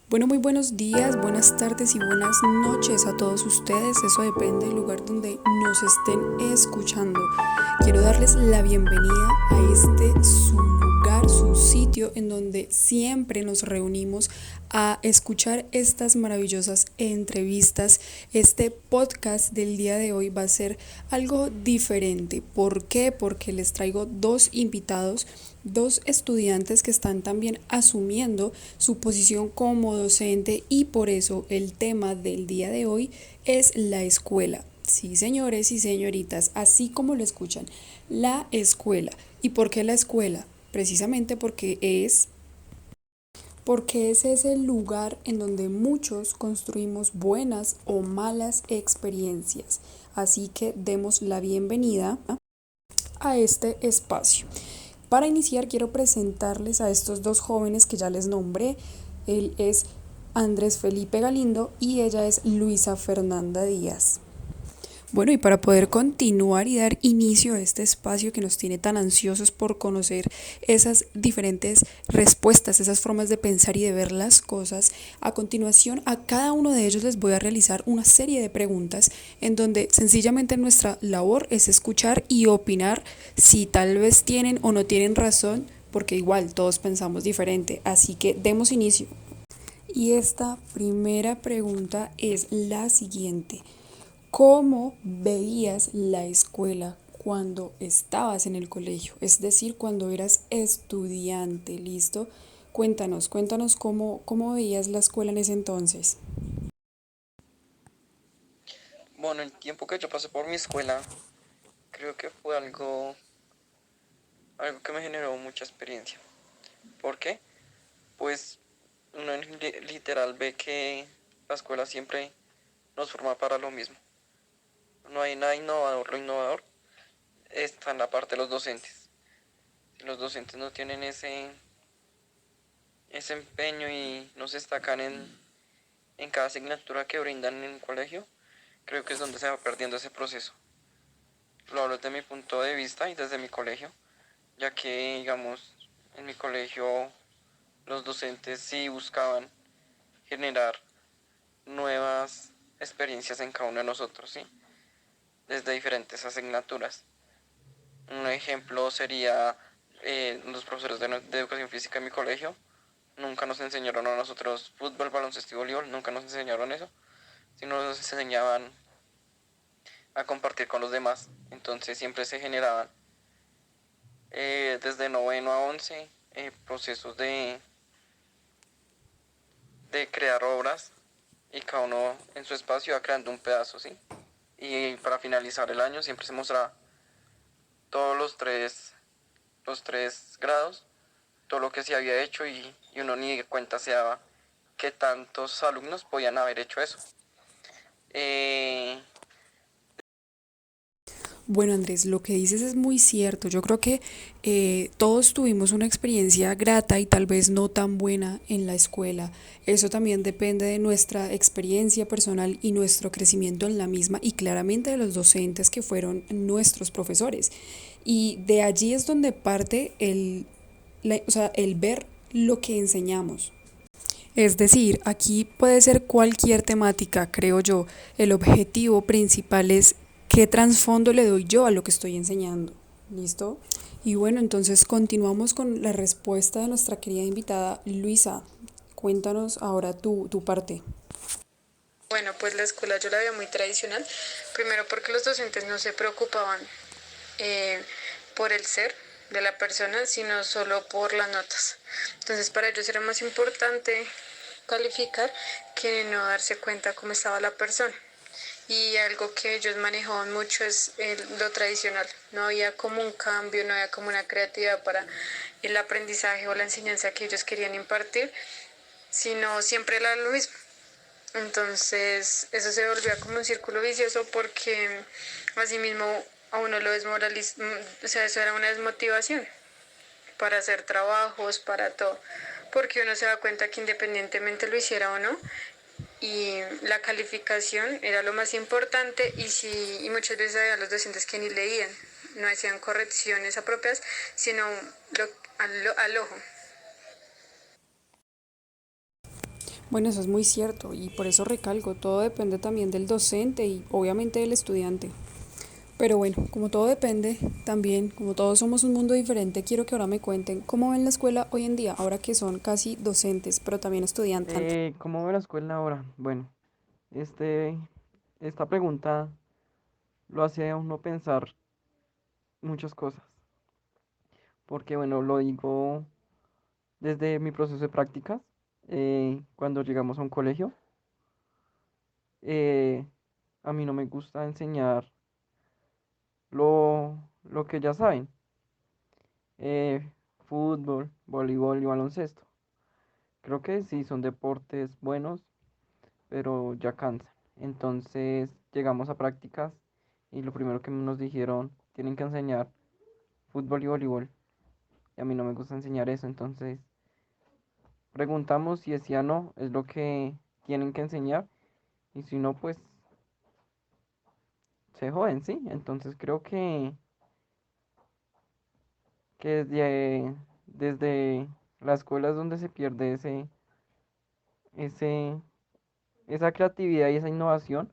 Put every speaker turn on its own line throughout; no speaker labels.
Bueno, muy buenos días, buenas tardes y buenas noches a todos ustedes. Eso depende del lugar donde nos estén escuchando. Quiero darles la bienvenida a este su lugar, su sitio en donde siempre nos reunimos a escuchar estas maravillosas entrevistas. Este podcast del día de hoy va a ser algo diferente. ¿Por qué? Porque les traigo dos invitados, dos estudiantes que están también asumiendo su posición como docente, y por eso el tema del día de hoy es la escuela. Sí, señores y señoritas, así como lo escuchan, la escuela. ¿Y por qué la escuela? Precisamente porque ese es el lugar en donde muchos construimos buenas o malas experiencias. Así que demos la bienvenida a este espacio. Para iniciar, quiero presentarles a estos dos jóvenes que ya les nombré. Él es Andrés Felipe Galindo y ella es Luisa Fernanda Díaz. Bueno, y para poder continuar y dar inicio a este espacio que nos tiene tan ansiosos por conocer esas diferentes respuestas, esas formas de pensar y de ver las cosas, a continuación a cada uno de ellos les voy a realizar una serie de preguntas en donde sencillamente nuestra labor es escuchar y opinar si tal vez tienen o no tienen razón, porque igual todos pensamos diferente. Así que demos inicio. Y esta primera pregunta es la siguiente. ¿Cómo veías la escuela cuando estabas en el colegio? Es decir, cuando eras estudiante, ¿listo? Cuéntanos cómo veías la escuela en ese entonces.
Bueno, el tiempo que yo pasé por mi escuela, creo que fue algo que me generó mucha experiencia. ¿Por qué? Pues uno literal ve que la escuela siempre nos forma para lo mismo. No hay nada innovador. Lo innovador está en la parte de los docentes. Si los docentes no tienen ese empeño y no se destacan en cada asignatura que brindan en el colegio, creo que es donde se va perdiendo ese proceso. Lo hablo desde mi punto de vista y desde mi colegio, ya que, digamos, en mi colegio los docentes sí buscaban generar nuevas experiencias en cada uno de nosotros, ¿sí? Desde diferentes asignaturas. Un ejemplo sería los profesores de educación física en mi colegio. Nunca nos enseñaron a nosotros fútbol, baloncesto y voleibol, nunca nos enseñaron eso, sino nos enseñaban a compartir con los demás. Entonces siempre se generaban desde noveno a 11 procesos de crear obras y cada uno en su espacio va creando un pedazo, ¿sí? Y para finalizar el año siempre se mostraba todos los tres grados, todo lo que se había hecho y uno ni de cuenta se daba que tantos alumnos podían haber hecho eso. Eh,
Bueno, Andrés, lo que dices es muy cierto. Yo creo que todos tuvimos una experiencia grata y tal vez no tan buena en la escuela. Eso también depende de nuestra experiencia personal y nuestro crecimiento en la misma, y claramente de los docentes que fueron nuestros profesores. Y de allí es donde parte el ver lo que enseñamos. Es decir, aquí puede ser cualquier temática, creo yo. El objetivo principal es qué trasfondo le doy yo a lo que estoy enseñando. ¿Listo? Y bueno, entonces continuamos con la respuesta de nuestra querida invitada Luisa. Cuéntanos ahora tu parte.
Bueno, pues la escuela yo la veía muy tradicional, primero porque los docentes no se preocupaban eh, por el ser de la persona, sino solo por las notas. Entonces para ellos era más importante calificar que no darse cuenta cómo estaba la persona. Y algo que ellos manejaban mucho es lo tradicional. No había como un cambio, no había como una creatividad para el aprendizaje o la enseñanza que ellos querían impartir, sino siempre era lo mismo. Entonces eso se volvía como un círculo vicioso porque asimismo a uno lo desmoraliza, o sea, eso era una desmotivación para hacer trabajos, para todo, porque uno se da cuenta que independientemente lo hiciera o no, y la calificación era lo más importante, y muchas veces había los docentes que ni leían, no hacían correcciones apropiadas, sino al ojo.
Bueno, eso es muy cierto y por eso recalco, todo depende también del docente y obviamente del estudiante. Pero bueno, como todo depende, también como todos somos un mundo diferente, quiero que ahora me cuenten cómo ven la escuela hoy en día, ahora que son casi docentes, pero también estudiantes.
¿Cómo ve la escuela ahora? Bueno, este, esta pregunta lo hace a uno pensar muchas cosas, porque bueno, lo digo desde mi proceso de prácticas, cuando llegamos a un colegio, eh, a mí no me gusta enseñar lo que ya saben, eh, fútbol, voleibol y baloncesto. Creo que sí, son deportes buenos, pero ya cansan. Entonces llegamos a prácticas y lo primero que nos dijeron, tienen que enseñar fútbol y voleibol. Y a mí no me gusta enseñar eso, entonces preguntamos si decía no, es lo que tienen que enseñar. Y si no, pues se joden, ¿sí? Entonces creo que desde la escuela es donde se pierde ese, esa creatividad y esa innovación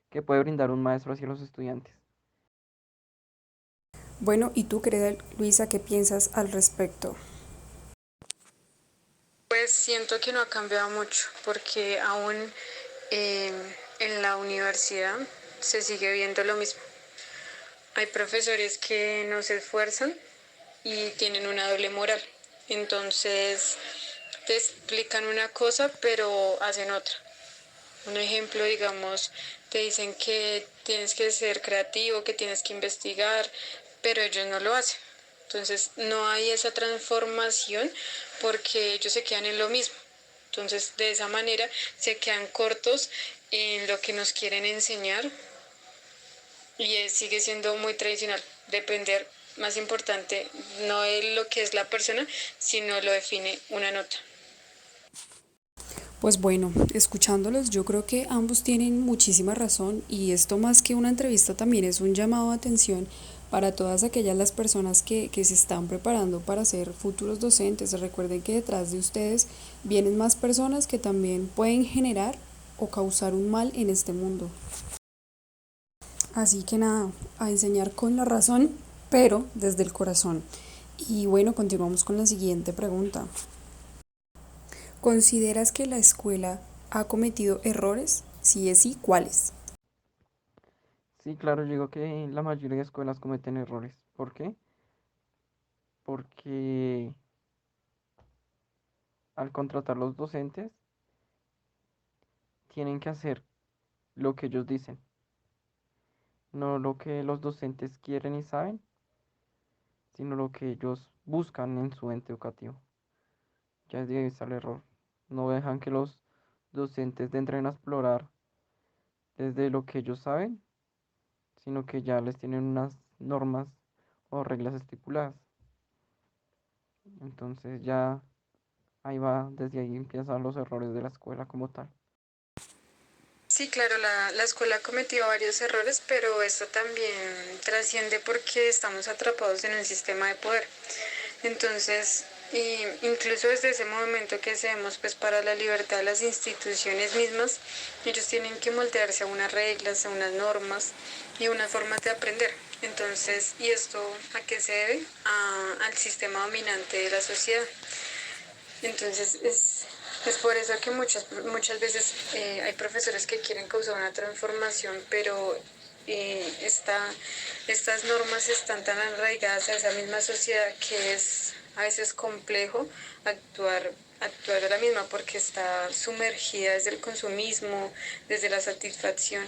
que puede brindar un maestro hacia los estudiantes.
Bueno, ¿y tú, querida Luisa, qué piensas al respecto?
Pues siento que no ha cambiado mucho, porque aún eh, en la universidad se sigue viendo lo mismo. Hay profesores que no se esfuerzan y tienen una doble moral. Entonces te explican una cosa pero hacen otra. Un ejemplo, digamos, te dicen que tienes que ser creativo, que tienes que investigar, pero ellos no lo hacen. Entonces no hay esa transformación porque ellos se quedan en lo mismo. Entonces de esa manera se quedan cortos en lo que nos quieren enseñar y sigue siendo muy tradicional. Depender, más importante, no es lo que es la persona, sino lo define una nota.
Pues bueno, escuchándolos yo creo que ambos tienen muchísima razón y esto más que una entrevista también es un llamado de atención para todas aquellas las personas que se están preparando para ser futuros docentes. Recuerden que detrás de ustedes vienen más personas que también pueden generar o causar un mal en este mundo. Así que nada, a enseñar con la razón, pero desde el corazón. Y bueno, continuamos con la siguiente pregunta. ¿Consideras que la escuela ha cometido errores? Si es sí, ¿cuáles?
Sí, claro, yo digo que la mayoría de escuelas cometen errores. ¿Por qué? Porque al contratar los docentes tienen que hacer lo que ellos dicen, no lo que los docentes quieren y saben, sino lo que ellos buscan en su ente educativo. Ya es de ahí está el error. No dejan que los docentes entren a explorar desde lo que ellos saben, sino que ya les tienen unas normas o reglas estipuladas. Entonces ya ahí va, desde ahí empiezan los errores de la escuela como tal.
Sí, claro, la escuela ha cometido varios errores, pero esto también trasciende porque estamos atrapados en un sistema de poder. Entonces, incluso desde ese momento que hacemos pues para la libertad de las instituciones mismas, ellos tienen que moldearse a unas reglas, a unas normas y unas formas de aprender. Entonces, ¿y esto a qué se debe? Al sistema dominante de la sociedad. Entonces es por eso que muchas veces hay profesores que quieren causar una transformación, pero estas normas están tan arraigadas a esa misma sociedad que es a veces complejo actuar de la misma porque está sumergida desde el consumismo, desde la satisfacción.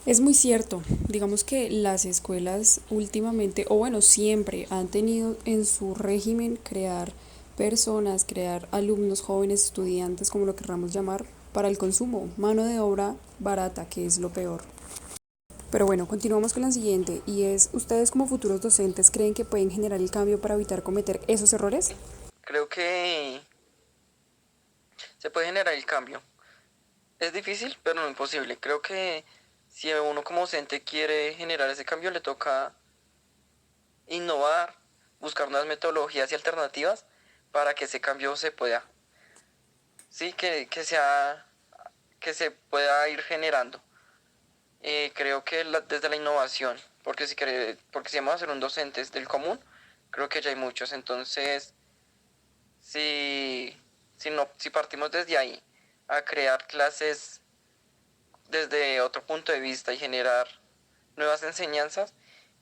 Es muy cierto, digamos que las escuelas últimamente, o bueno, siempre han tenido en su régimen crear personas, crear alumnos, jóvenes, estudiantes, como lo querramos llamar, para el consumo, mano de obra barata, que es lo peor. Pero bueno, continuamos con la siguiente, y es, ¿ustedes como futuros docentes creen que pueden generar el cambio para evitar cometer esos errores?
Creo que se puede generar el cambio. Es difícil, pero no imposible. Creo que si uno como docente quiere generar ese cambio, le toca innovar, buscar nuevas metodologías y alternativas para que ese cambio se pueda, sí, que se pueda ir generando. Creo que desde la innovación, porque si vamos a ser un docentes del común, creo que ya hay muchos. Entonces, si partimos desde ahí a crear clases desde otro punto de vista y generar nuevas enseñanzas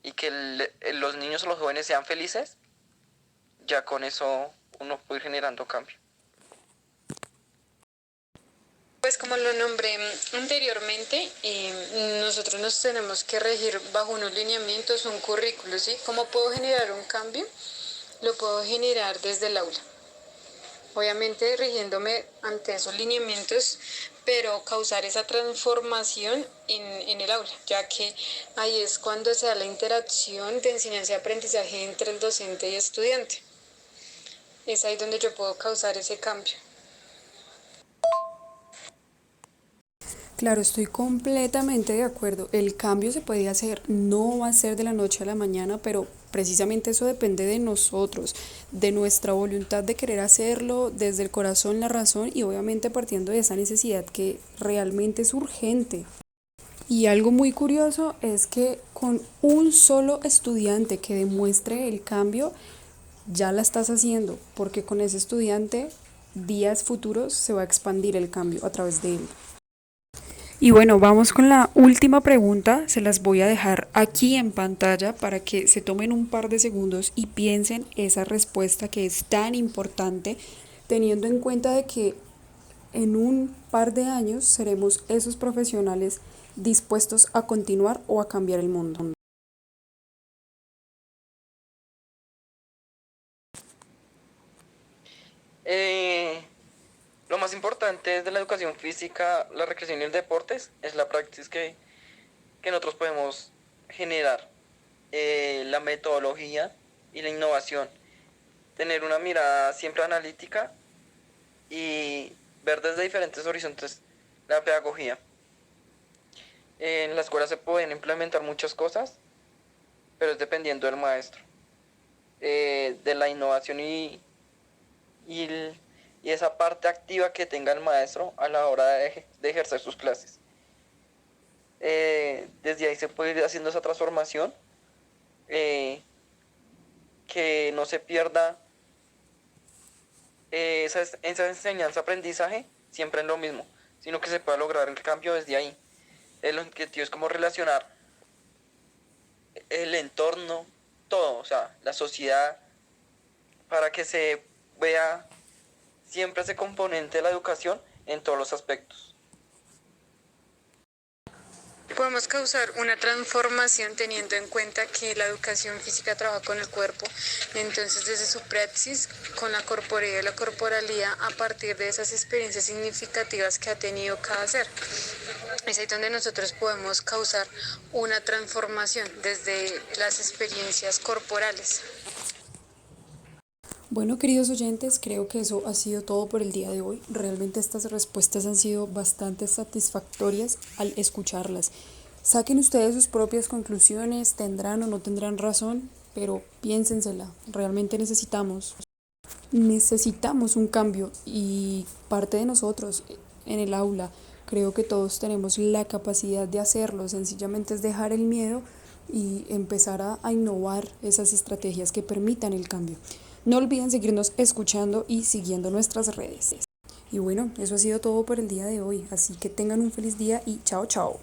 y que los niños o los jóvenes sean felices, ya con eso uno puede ir generando cambio.
Pues como lo nombré anteriormente, nosotros nos tenemos que regir bajo unos lineamientos, un currículo, ¿sí? ¿Cómo puedo generar un cambio? Lo puedo generar desde el aula. Obviamente rigiéndome ante esos lineamientos, pero causar esa transformación en el aula, ya que ahí es cuando se da la interacción de enseñanza y aprendizaje entre el docente y estudiante. Es ahí donde yo puedo causar ese cambio.
Claro, estoy completamente de acuerdo. El cambio se puede hacer, no va a ser de la noche a la mañana, pero precisamente eso depende de nosotros, de nuestra voluntad de querer hacerlo desde el corazón, la razón y obviamente partiendo de esa necesidad que realmente es urgente. Y algo muy curioso es que con un solo estudiante que demuestre el cambio, ya la estás haciendo, porque con ese estudiante, días futuros se va a expandir el cambio a través de él. Y bueno, vamos con la última pregunta. Se las voy a dejar aquí en pantalla para que se tomen un par de segundos y piensen esa respuesta que es tan importante, teniendo en cuenta de que en un par de años seremos esos profesionales dispuestos a continuar o a cambiar el mundo.
Lo más importante de la educación física, la recreación y el deportes es la práctica que nosotros podemos generar, la metodología y la innovación, tener una mirada siempre analítica y ver desde diferentes horizontes la pedagogía. En la escuela se pueden implementar muchas cosas, pero es dependiendo del maestro, de la innovación y, y esa parte activa que tenga el maestro a la hora de ejercer sus clases. Desde ahí se puede ir haciendo esa transformación, que no se pierda esa enseñanza-aprendizaje siempre en lo mismo, sino que se pueda lograr el cambio desde ahí. El objetivo es como relacionar el entorno, todo, o sea, la sociedad, para que se vea siempre ese componente de la educación en todos los aspectos.
Podemos causar una transformación teniendo en cuenta que la educación física trabaja con el cuerpo, entonces desde su praxis con la corporeidad y la corporalidad a partir de esas experiencias significativas que ha tenido cada ser. Es ahí donde nosotros podemos causar una transformación desde las experiencias corporales.
Bueno, queridos oyentes, creo que eso ha sido todo por el día de hoy. Realmente estas respuestas han sido bastante satisfactorias al escucharlas. Saquen ustedes sus propias conclusiones, tendrán o no tendrán razón, pero piénsensela. Realmente necesitamos un cambio y parte de nosotros en el aula. Creo que todos tenemos la capacidad de hacerlo. Sencillamente es dejar el miedo y empezar a innovar esas estrategias que permitan el cambio. No olviden seguirnos escuchando y siguiendo nuestras redes. Y bueno, eso ha sido todo por el día de hoy, así que tengan un feliz día y chao, chao.